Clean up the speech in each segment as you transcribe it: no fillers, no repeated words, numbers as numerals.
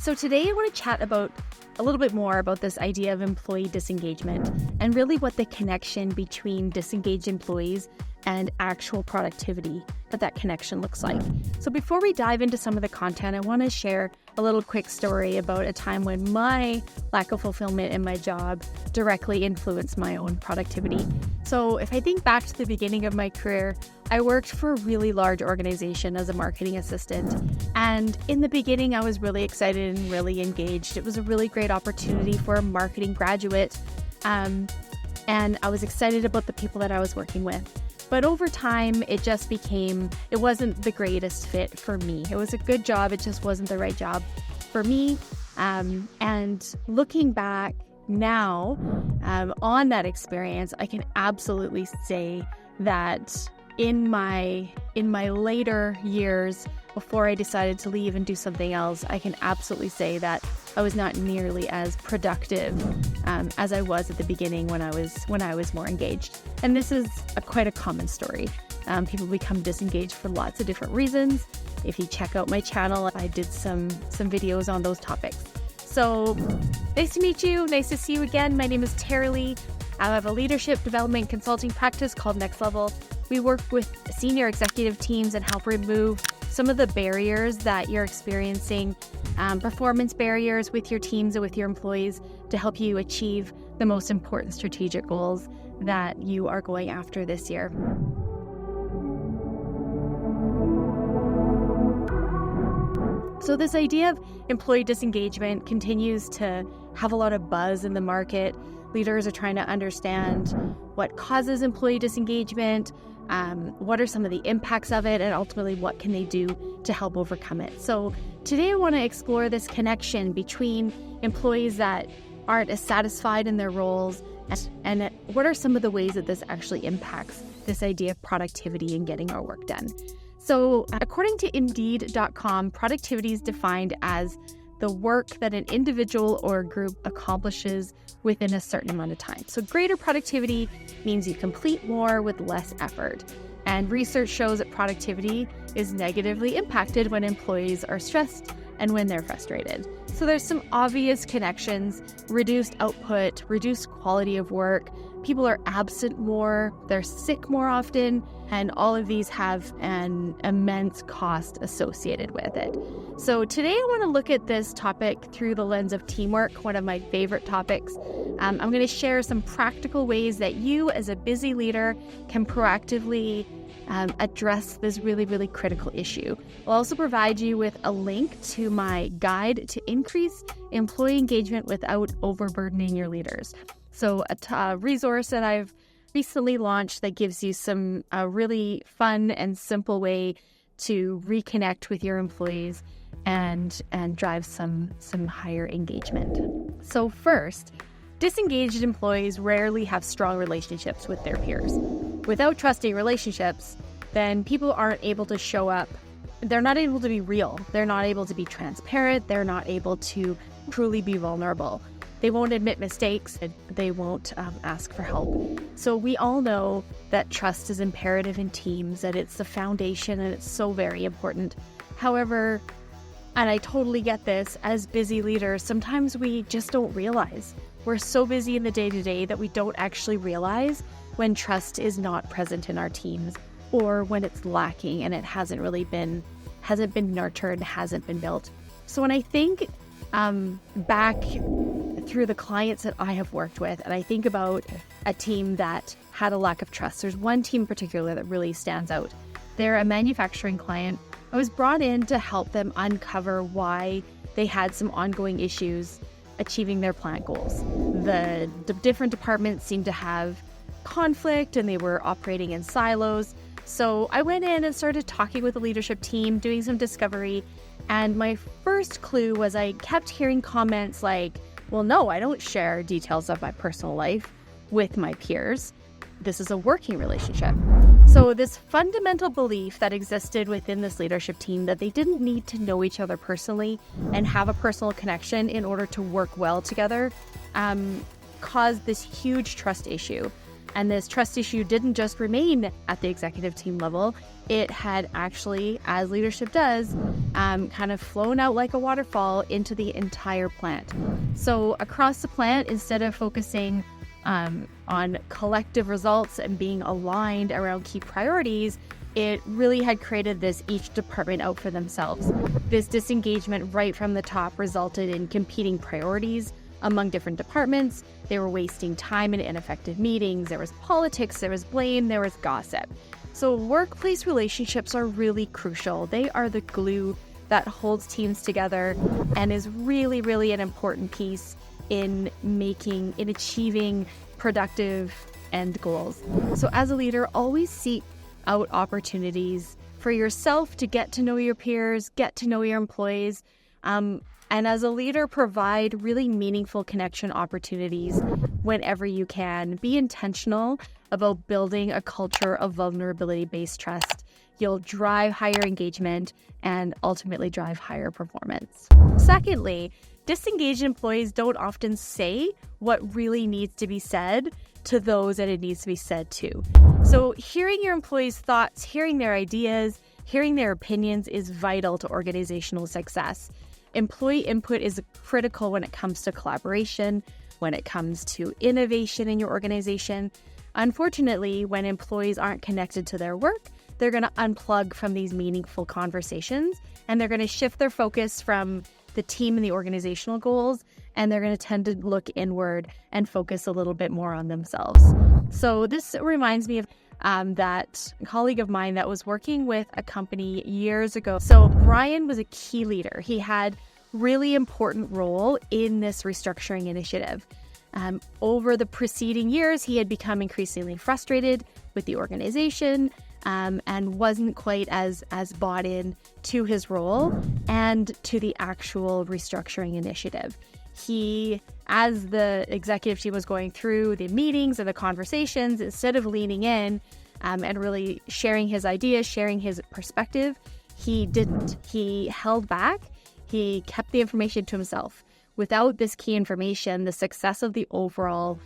So today I want to chat about a little bit more about this idea of employee disengagement and really what the connection between disengaged employees and actual productivity, what that connection looks like. So before we dive into some of the content, I want to share a little quick story about a time when my lack of fulfillment in my job directly influenced my own productivity. So if I think back to the beginning of my career, I worked for a really large organization as a marketing assistant. And in the beginning, I was really excited and really engaged. It was a really great opportunity for a marketing graduate. And I was excited about the people that I was working with. But over time, it wasn't the greatest fit for me. It was a good job. It just wasn't the right job for me. And looking back now on that experience, I can absolutely say that in my later years, before I decided to leave and do something else, I can absolutely say that I was not nearly as productive as I was at the beginning when I was more engaged. And this is quite a common story. People become disengaged for lots of different reasons. If you check out my channel, I did some videos on those topics. So nice to meet you. Nice to see you again. My name is Tara-Lee. I have a leadership development consulting practice called Next Level. We work with senior executive teams and help remove some of the barriers that you're experiencing, performance barriers with your teams and with your employees to help you achieve the most important strategic goals that you are going after this year. So this idea of employee disengagement continues to have a lot of buzz in the market. Leaders are trying to understand what causes employee disengagement, what are some of the impacts of it, and ultimately what can they do to help overcome it. So today I want to explore this connection between employees that aren't as satisfied in their roles and what are some of the ways that this actually impacts this idea of productivity and getting our work done. So according to Indeed.com, productivity is defined as the work that an individual or group accomplishes within a certain amount of time. So greater productivity means you complete more with less effort. And research shows that productivity is negatively impacted when employees are stressed and when they're frustrated. So there's some obvious connections: reduced output, reduced quality of work, people are absent more, they're sick more often, and all of these have an immense cost associated with it. So today I want to look at this topic through the lens of teamwork, one of my favorite topics. I'm going to share some practical ways that you as a busy leader can proactively address this really, really critical issue. I'll also provide you with a link to my guide to increase employee engagement without overburdening your leaders. So a resource that I've recently launched that gives you some really fun and simple way to reconnect with your employees and drive some higher engagement. So first, disengaged employees rarely have strong relationships with their peers. Without trusting relationships, then people aren't able to show up. They're not able to be real. They're not able to be transparent. They're not able to truly be vulnerable. They won't admit mistakes. They won't ask for help. So we all know that trust is imperative in teams, that it's the foundation and it's so very important. However, and I totally get this, as busy leaders, sometimes we just don't realize. We're so busy in the day-to-day that we don't actually realize when trust is not present in our teams or when it's lacking and it hasn't been nurtured, hasn't been built. So when I think back through the clients that I have worked with, and I think about a team that had a lack of trust, there's one team in particular that really stands out. They're a manufacturing client. I was brought in to help them uncover why they had some ongoing issues achieving their plant goals. The different departments seemed to have conflict and they were operating in silos. So I went in and started talking with the leadership team, doing some discovery. And my first clue was I kept hearing comments like, well, no, I don't share details of my personal life with my peers. This is a working relationship. So this fundamental belief that existed within this leadership team that they didn't need to know each other personally and have a personal connection in order to work well together caused this huge trust issue. And this trust issue didn't just remain at the executive team level. It had actually, as leadership does, kind of flown out like a waterfall into the entire plant. So across the plant, instead of focusing on collective results and being aligned around key priorities, it really had created this each department out for themselves. This disengagement right from the top resulted in competing priorities among different departments. They were wasting time in ineffective meetings. There was politics, there was blame, there was gossip. So workplace relationships are really crucial. They are the glue that holds teams together and is really, really an important piece in achieving productive end goals. So as a leader, always seek out opportunities for yourself to get to know your peers, get to know your employees, and as a leader, provide really meaningful connection opportunities whenever you can. Be intentional about building a culture of vulnerability-based trust. You'll drive higher engagement and ultimately drive higher performance. Secondly, disengaged employees don't often say what really needs to be said to those that it needs to be said to. So hearing your employees' thoughts, hearing their ideas, hearing their opinions is vital to organizational success. Employee input is critical when it comes to collaboration, when it comes to innovation in your organization. Unfortunately, when employees aren't connected to their work, they're going to unplug from these meaningful conversations, and they're going to shift their focus from the team and the organizational goals, and they're going to tend to look inward and focus a little bit more on themselves. So this reminds me of that colleague of mine that was working with a company years ago. So Brian was a key leader. He had really important role in this restructuring initiative. Over the preceding years, he had become increasingly frustrated with the organization and wasn't quite as bought in to his role and to the actual restructuring initiative. He, as the executive team was going through the meetings and the conversations, instead of leaning in and really sharing his ideas, sharing his perspective, he didn't. He held back. He kept the information to himself. Without this key information, the success of the overall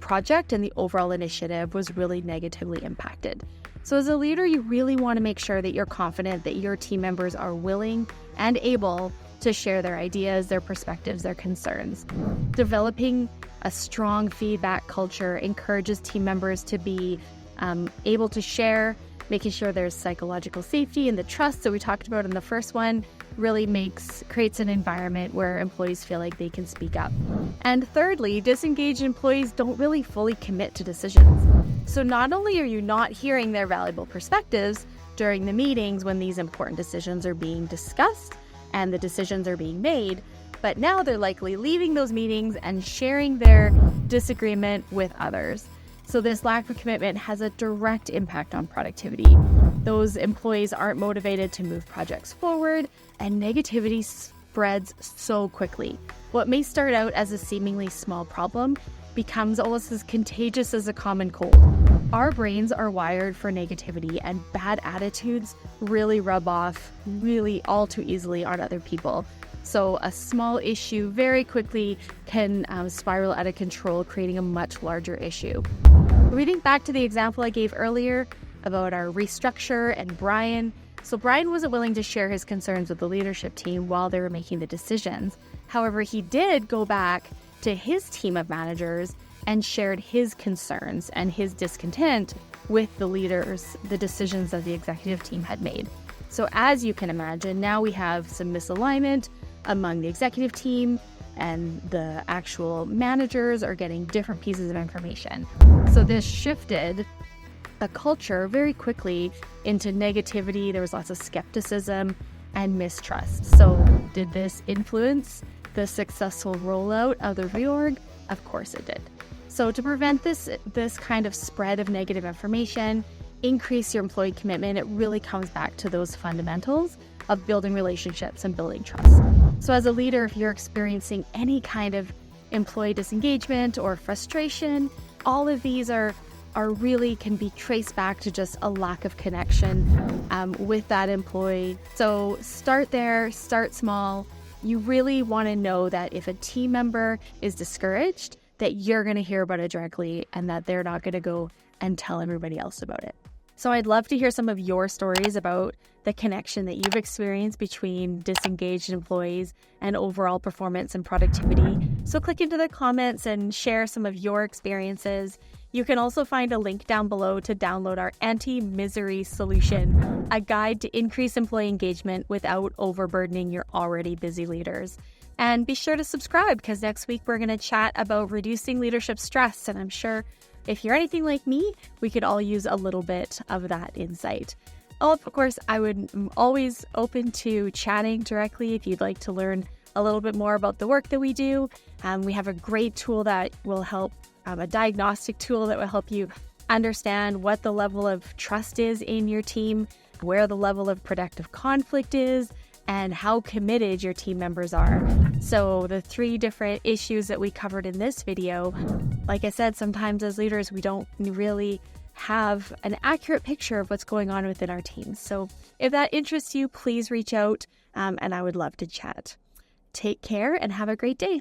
project and the overall initiative was really negatively impacted. So as a leader, you really want to make sure that you're confident that your team members are willing and able to share their ideas, their perspectives, their concerns. Developing a strong feedback culture encourages team members to be able to share, making sure there's psychological safety and the trust that we talked about in the first one really creates an environment where employees feel like they can speak up. And thirdly, disengaged employees don't really fully commit to decisions. So not only are you not hearing their valuable perspectives during the meetings when these important decisions are being discussed and the decisions are being made, but now they're likely leaving those meetings and sharing their disagreement with others. So this lack of commitment has a direct impact on productivity. Those employees aren't motivated to move projects forward, and negativity spreads so quickly. What may start out as a seemingly small problem becomes almost as contagious as a common cold. Our brains are wired for negativity, and bad attitudes really rub off really all too easily on other people. So a small issue very quickly can spiral out of control, creating a much larger issue. If we think back to the example I gave earlier about our restructure and Brian. So Brian wasn't willing to share his concerns with the leadership team while they were making the decisions. However, he did go back to his team of managers and shared his concerns and his discontent with the leaders, the decisions that the executive team had made. So as you can imagine, now we have some misalignment among the executive team, and the actual managers are getting different pieces of information. So this shifted a culture very quickly into negativity. There was lots of skepticism and mistrust. So did this influence the successful rollout of the reorg? Of course it did. So to prevent this kind of spread of negative information, increase your employee commitment, it really comes back to those fundamentals of building relationships and building trust. So as a leader, if you're experiencing any kind of employee disengagement or frustration, all of these are really can be traced back to just a lack of connection with that employee. So start there, start small. You really want to know that if a team member is discouraged, that you're going to hear about it directly and that they're not going to go and tell everybody else about it. So I'd love to hear some of your stories about the connection that you've experienced between disengaged employees and overall performance and productivity. So click into the comments and share some of your experiences. You can also find a link down below to download our anti-misery solution, a guide to increase employee engagement without overburdening your already busy leaders. And be sure to subscribe, because next week we're going to chat about reducing leadership stress. And I'm sure if you're anything like me, we could all use a little bit of that insight. Oh, of course, I'm always open to chatting directly if you'd like to learn a little bit more about the work that we do. We have a great tool that will help, a diagnostic tool that will help you understand what the level of trust is in your team, where the level of productive conflict is, and how committed your team members are. So the 3 different issues that we covered in this video, like I said, sometimes as leaders, we don't really have an accurate picture of what's going on within our teams. So if that interests you, please reach out, and I would love to chat. Take care and have a great day.